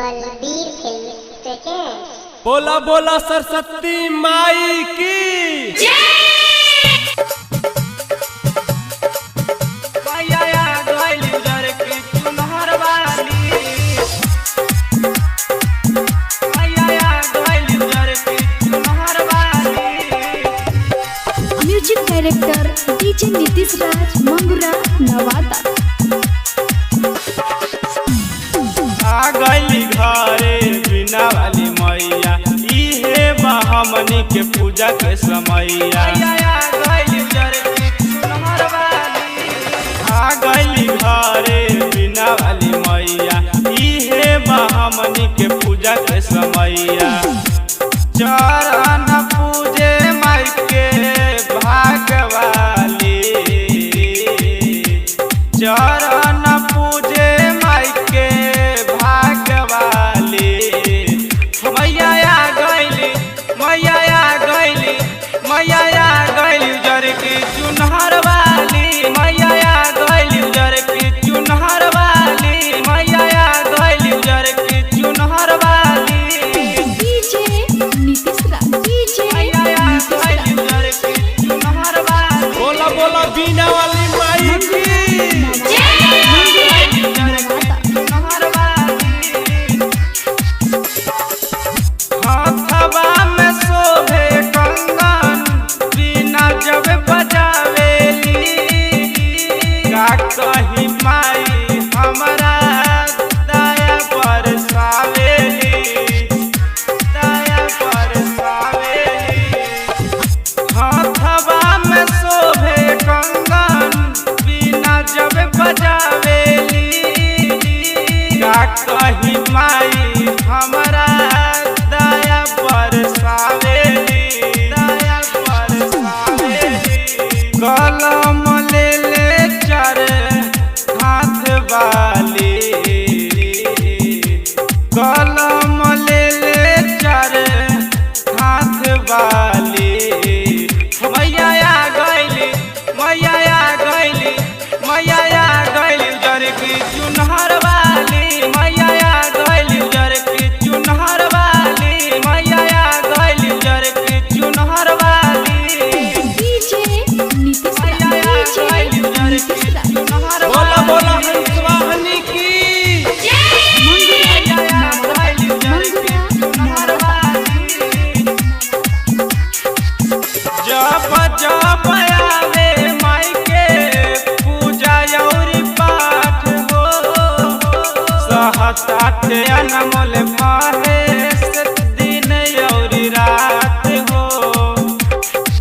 Balbir film presents. बोला बोला सरस्वती माई की म्यूजिक डायरेक्टर डीजे नीतीश राज मंगुरा नवादा। आ गई घरे बिना वाली मैया इहे बा हमनी के पूजा के समैया। आ गई घरे बिना वाली मैया इहे बा हमनी के पूजा के समैया। चरण पूजे माई के भागवाली, चरण पूजे माई के भागवाली। मैया आ गईली, मैया आ गईली, मैया आ गईली जर की चुनहर वाली। मैया आ गईली जर की चुनहर वाली, मैया आ गईली जर की चुनहर वाली। डीजे नीतीश राज, डीजे मैया आ गईली जर की चुनहर वाली। बोला बोला बीना वाली माई की हाथवा में शोभे कंगन बिना जब बजावेली। का कही माई हमरा दया बरसावेली, दया बरसावेली। हाथवा में शोभे कंगन बिना जब बजावेली। का कही माई हमरा दया बरसावेली, दया बरसावेली। कलम ले ले चार हाथ वाली, कलम ले ले चार हाथ वाली। मैया आ गईली, मैया आ गईली, मैया आ गईली जर की चुनहर वाली। मैया आ गईली जर की चुनहर वाली, मैया आ गईली जर की चुनहर वाली। डीजे नीतीश राज, मैया आ डीजे गईली जर नीतीश की राज चुनहर बोला बोला वाली। हंसवाहनी की मंगुरा मैया आ नवादा, गईली जर की चुनहर मंगुरा वाली। जब जब आवे माई के पूजा और पाठ हो, सहतात अनमोल महेश दिन और रात हो,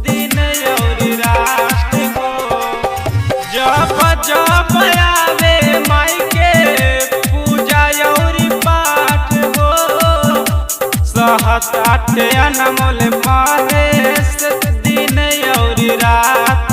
दिन और रात हो। जब जब आवे माई के पूजा और पाठ हो, सहतात अनमोल महेश दिन और रात